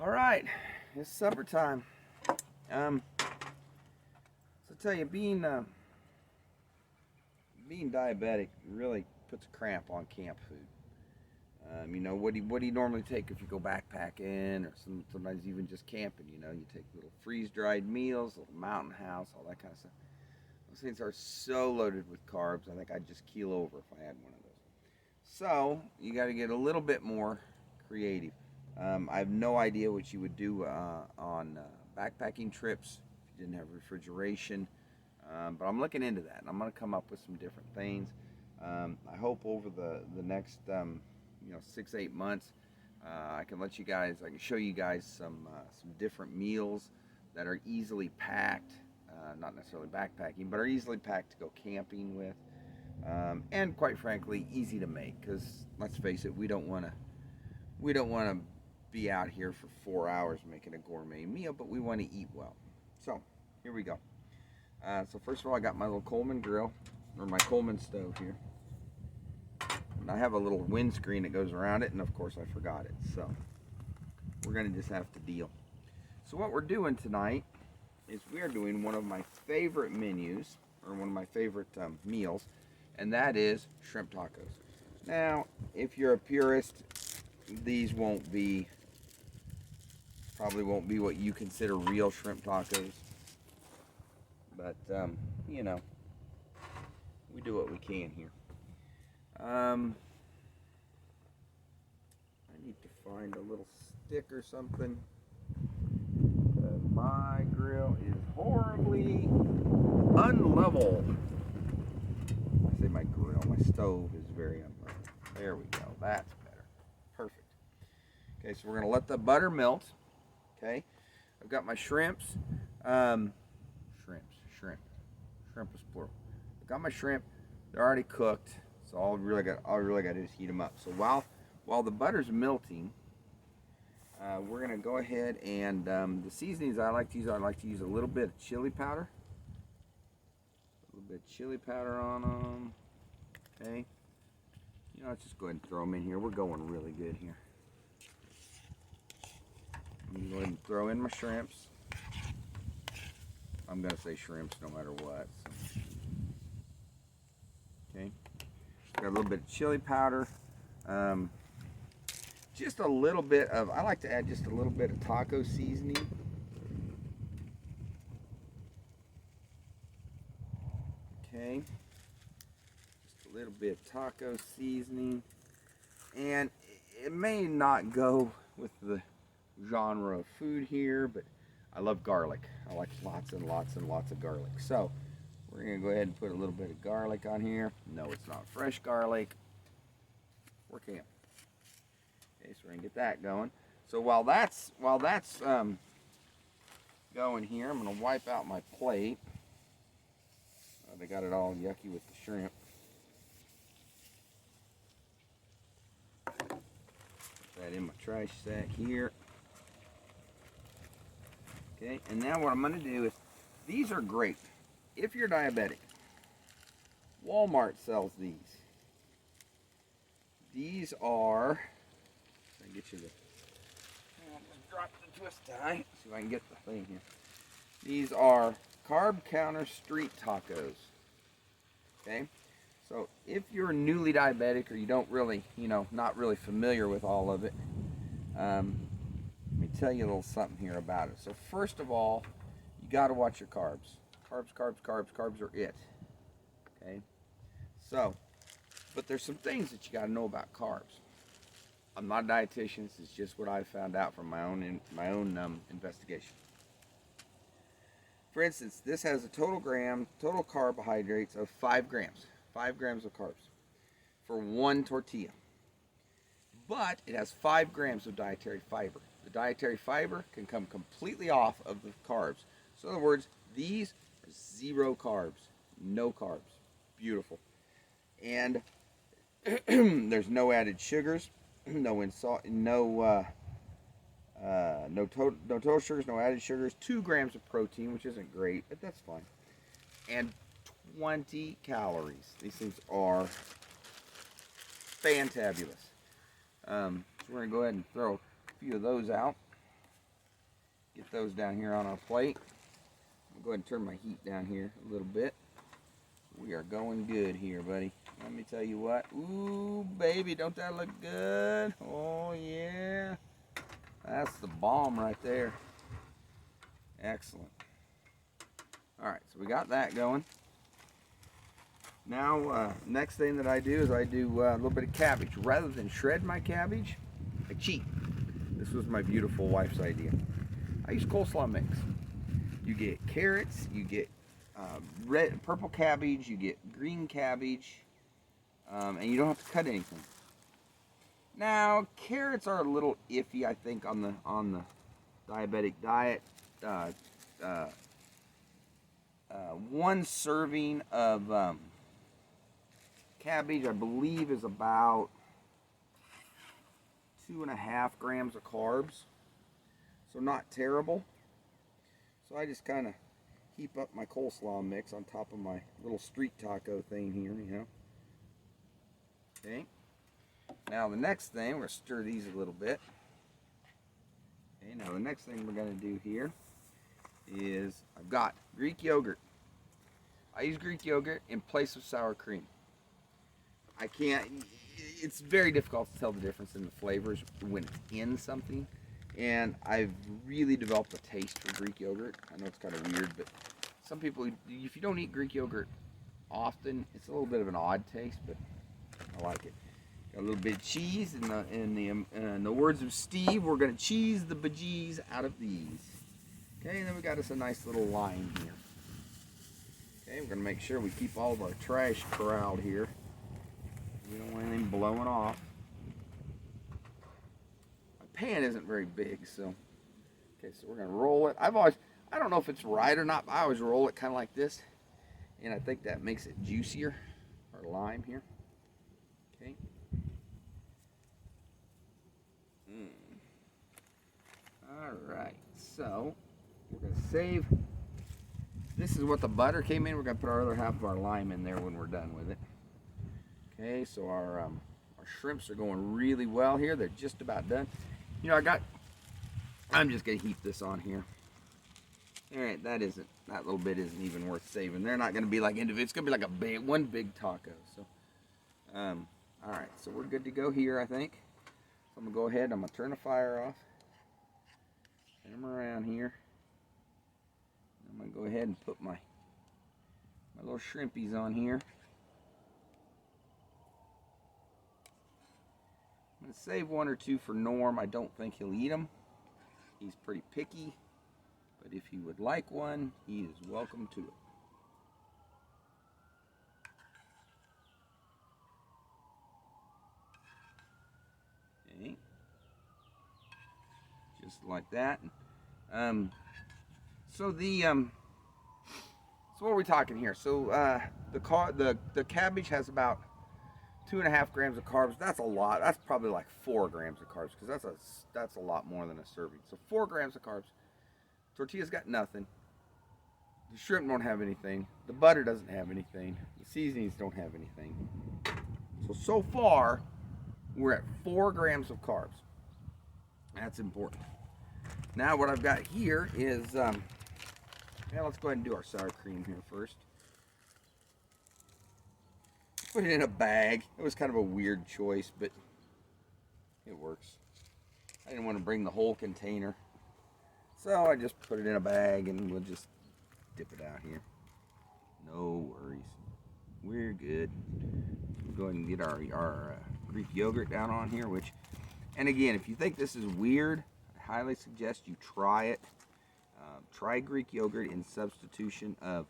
All right, it's supper time. So I tell you, being diabetic really puts a cramp on camp food. What do you normally take if you go backpacking or sometimes even just camping? You take little freeze-dried meals, little mountain house, all that kind of stuff. Those things are so loaded with carbs. I think I'd just keel over if I had one of those. So you got to get a little bit more creative. I have no idea what you would do on backpacking trips if you didn't have refrigeration, but I'm looking into that, and I'm going to come up with some different things. I hope over the next 6-8 months, I can show you guys some different meals that are easily packed, not necessarily backpacking, but are easily packed to go camping with, and quite frankly, easy to make. Because let's face it, we don't want to be out here for 4 hours making a gourmet meal, but we want to eat well. So here we go. So first of all, I got my little Coleman grill, or my Coleman stove here. And I have a little windscreen that goes around it, and of course I forgot it. So we're gonna just have to deal. So what we're doing tonight is we are doing one of my favorite menus, or one of my favorite meals, and that is shrimp tacos. Now, if you're a purist, these probably won't be what you consider real shrimp tacos, but we do what we can here. I need to find a little stick or something. My grill is horribly unlevel. I say my grill, my stove is very unlevel. There we go, that's better. Perfect. Okay, so we're gonna let the butter melt. Okay, I've got my shrimps. Shrimp is plural. I've got my shrimp. They're already cooked. So all I really got to do is heat them up. So while the butter's melting, we're gonna go ahead and the seasonings I like to use a little bit of chili powder, on them. Okay, let's just go ahead and throw them in here. We're going really good here. I'm gonna go ahead and throw in my shrimps. I'm gonna say shrimps no matter what. So. Okay. Got a little bit of chili powder, just a little bit of, I like to add just a little bit of taco seasoning. Okay, just a little bit of taco seasoning, and it may not go with the genre of food here, but I love garlic. I like lots and lots and lots of garlic. So we're gonna go ahead and put a little bit of garlic on here. No, it's not fresh garlic. We're camping. Okay, so we're gonna get that going. So while that's going here, I'm gonna wipe out my plate. They got it all yucky with the shrimp. Put that in my trash sack here. Okay, and now what I'm gonna do is, these are great if you're diabetic. Walmart sells these. These are, I get you the, I'll just drop the twist tie. See if I can get the thing here. These are carb counter street tacos. Okay, so if you're newly diabetic or you don't really, not really familiar with all of it, let me tell you a little something here about it. So first of all, you got to watch your carbs. Carbs are it. Okay, so, but there's some things that you got to know about carbs. I'm not a dietitian. This is just what I found out from my own investigation. For instance, this has a total carbohydrates of 5 grams. 5 grams of carbs for one tortilla. But it has 5 grams of dietary fiber. The dietary fiber can come completely off of the carbs. So in other words, these are 0 carbs, no carbs. Beautiful. And there's no added sugars, no total sugars, no added sugars, 2 grams of protein, which isn't great, but that's fine, and 20 calories. These things are fantabulous. So we're going to go ahead and throw a few of those out. Get those down here on our plate. I'll go ahead and turn my heat down here a little bit. We are going good here, buddy. Let me tell you what. Ooh, baby, don't that look good? Oh, yeah. That's the bomb right there. Excellent. All right, so we got that going. Now, next thing that I do is I do a little bit of cabbage. Rather than shred my cabbage, I cheat. This was my beautiful wife's idea. I use coleslaw mix. You get carrots, you get purple cabbage, you get green cabbage, and you don't have to cut anything. Now, carrots are a little iffy, I think, on the diabetic diet. One serving of cabbage, I believe, is about 2.5 grams of carbs, so not terrible. So I just kind of heap up my coleslaw mix on top of my little street taco thing here, you know. Okay. Now the next thing, we're going to stir these a little bit. Okay, now the next thing we're going to do here is I've got Greek yogurt. I use Greek yogurt in place of sour cream. It's very difficult to tell the difference in the flavors when it's in something. And I've really developed a taste for Greek yogurt. I know it's kind of weird, but some people, if you don't eat Greek yogurt often, it's a little bit of an odd taste, but I like it. Got a little bit of cheese. In the words of Steve, we're going to cheese the bejeez out of these. Okay, and then we got us a nice little lime here. Okay, we're going to make sure we keep all of our trash corralled here. We don't want anything blowing off. My pan isn't very big, so. Okay, so we're going to roll it. I don't know if it's right or not, but I always roll it kind of like this. And I think that makes it juicier, our lime here. Okay. Alright, so we're going to save. This is what the butter came in. We're going to put our other half of our lime in there when we're done with it. Okay, so our shrimps are going really well here. They're just about done. You know, I'm just going to heap this on here. Alright, that little bit isn't even worth saving. They're not going to be like individual. It's going to be like one big taco. So, alright, so we're good to go here, I think. So I'm going to go ahead. I'm going to turn the fire off. Turn them around here. I'm going to go ahead and put my little shrimpies on here. I'm going to save one or two for Norm. I don't think he'll eat them. He's pretty picky. But if he would like one, he is welcome to it. Okay. Just like that. So what are we talking here? So the cabbage has about 2.5 grams of carbs. That's a lot. That's probably like 4 grams of carbs, because that's a lot more than a serving. So 4 grams of carbs. Tortilla's got nothing. The shrimp don't have anything. The butter doesn't have anything. The seasonings don't have anything. So far, we're at 4 grams of carbs. That's important. Now what I've got here is, let's go ahead and do our sour cream here first. Put it in a bag. It was kind of a weird choice, but it works. I didn't want to bring the whole container. So I just put it in a bag and we'll just dip it out here. No worries. We're good. We'll go ahead and get our Greek yogurt down on here, and again, if you think this is weird, I highly suggest you try it. Try Greek yogurt in substitution of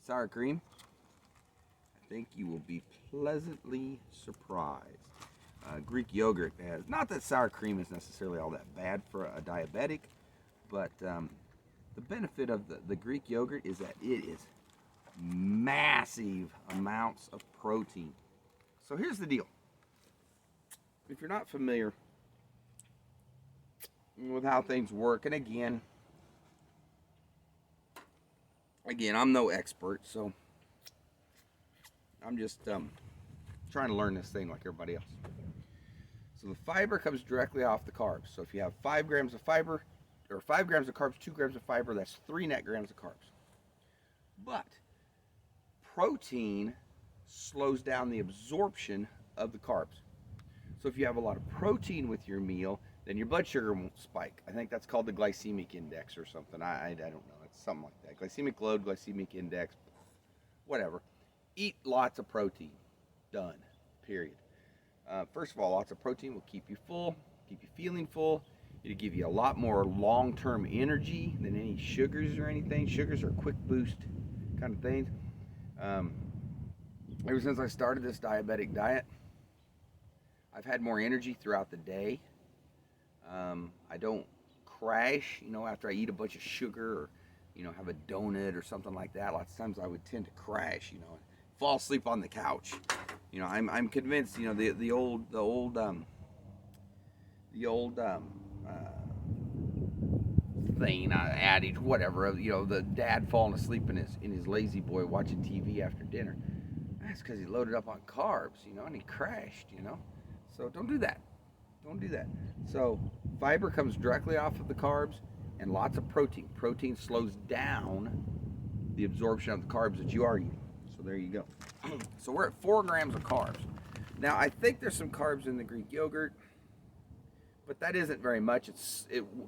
sour cream. I think you will be pleasantly surprised. Greek yogurt has, not that sour cream is necessarily all that bad for a diabetic, but the benefit of the Greek yogurt is that it is massive amounts of protein. So here's the deal. If you're not familiar with how things work, and again, I'm no expert, so I'm just trying to learn this thing like everybody else. So the fiber comes directly off the carbs. So if you have 5 grams of fiber, or 5 grams of carbs, 2 grams of fiber. That's 3 net grams of carbs. But protein slows down the absorption of the carbs. So if you have a lot of protein with your meal, then your blood sugar won't spike. I think that's called the glycemic index or something. I don't know. It's something like that. Glycemic load, glycemic index, whatever. Eat lots of protein. Done. Period. First of all, lots of protein will keep you full, keep you feeling full. It'll give you a lot more long-term energy than any sugars or anything. Sugars are quick boost kind of things. Ever since I started this diabetic diet, I've had more energy throughout the day. I don't crash, after I eat a bunch of sugar or, have a donut or something like that. Lots of times I would tend to crash, and fall asleep on the couch. I'm convinced, the old thing, adage, whatever, the dad falling asleep in his lazy boy watching TV after dinner. That's because he loaded up on carbs, and he crashed, So don't do that. Don't do that. So fiber comes directly off of the carbs, and lots of protein. Protein slows down the absorption of the carbs that you are eating. So there you go. So we're at 4 grams of carbs. Now I think there's some carbs in the Greek yogurt, but that isn't very much.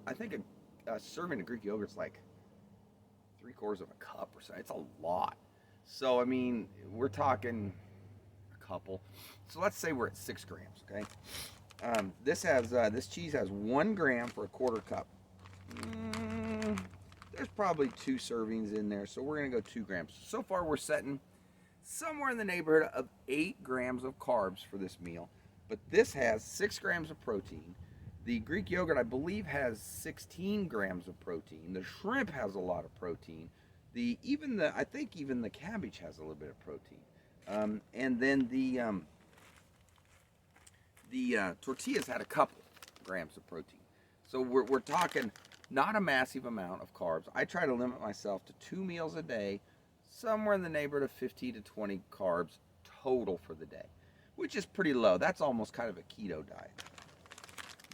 I think a serving of Greek yogurt is like 3/4 of a cup or so. It's a lot. So I mean, we're talking a couple. So let's say we're at 6 grams. Okay. This cheese has 1 gram for a 1/4 cup. There's probably 2 servings in there, so we're gonna go 2 grams. So far we're setting somewhere in the neighborhood of 8 grams of carbs for this meal, but this has 6 grams of protein. The Greek yogurt, I believe, has 16 grams of protein. The shrimp has a lot of protein. I think even the cabbage has a little bit of protein. And then the tortillas had a couple grams of protein. So we're talking not a massive amount of carbs. I try to limit myself to 2 meals a day, somewhere in the neighborhood of 50 to 20 carbs total for the day, which is pretty low. That's almost kind of a keto diet.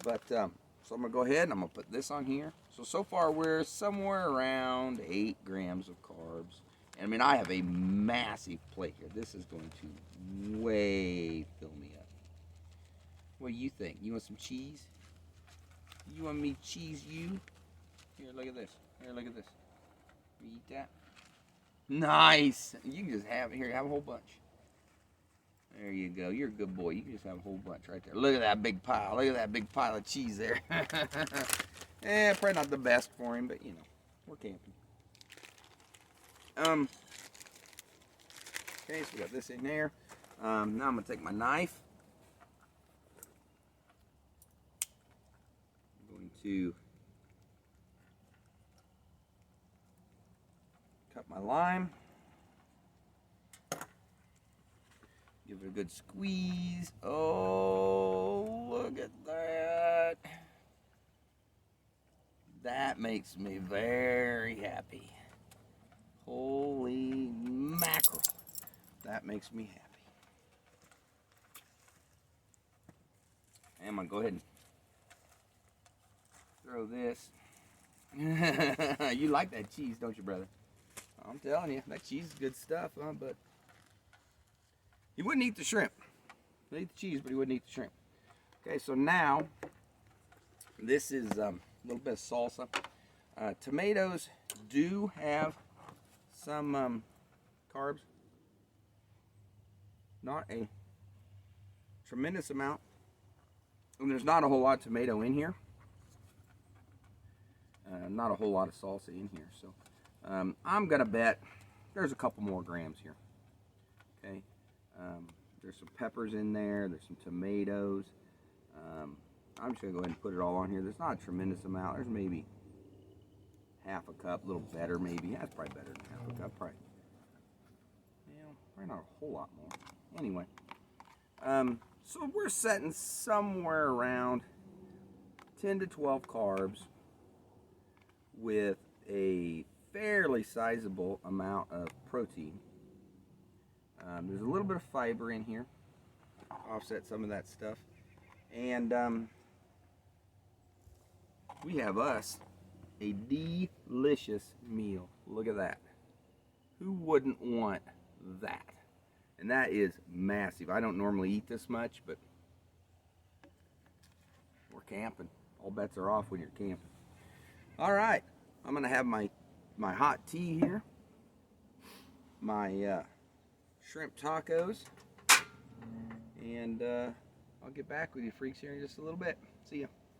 But so I'm gonna go ahead and I'm gonna put this on here. So far we're somewhere around 8 grams of carbs. And I mean, I have a massive plate here. This is going to way fill me up. What do you think? You want some cheese? You want me to cheese you? Here, look at this. Here, look at this. You eat that? Nice. You can just have it. Here, have a whole bunch. There you go. You're a good boy. You can just have a whole bunch right there. Look at that big pile. Look at that big pile of cheese there. Probably not the best for him, but we're camping. Okay, so we got this in there. Now I'm gonna take my knife. I'm going to cut my lime. Give it a good squeeze. Oh, look at that. That makes me very happy. Holy mackerel. That makes me happy. And I'm going to go ahead and throw this. You like that cheese, don't you, brother? I'm telling you, that cheese is good stuff, huh? But he wouldn't eat the shrimp. He'd eat the cheese, but he wouldn't eat the shrimp. Okay, so now, this is a little bit of salsa. Tomatoes do have some carbs. Not a tremendous amount. And there's not a whole lot of tomato in here. Not a whole lot of salsa in here. So I'm going to bet there's a couple more grams here. Okay. There's some peppers in there. There's some tomatoes. I'm just going to go ahead and put it all on here. There's not a tremendous amount. There's maybe half a cup, a little better maybe. That's probably better than half a cup. Probably not a whole lot more. Anyway, so we're setting somewhere around 10 to 12 carbs with a fairly sizable amount of protein. There's a little bit of fiber in here, offset some of that stuff, and we have us a delicious meal. Look at that. Who wouldn't want that? And that is massive. I don't normally eat this much, but we're camping. All bets are off when you're camping. All right, I'm gonna have my hot tea here, my shrimp tacos, and I'll get back with you freaks here in just a little bit. See ya.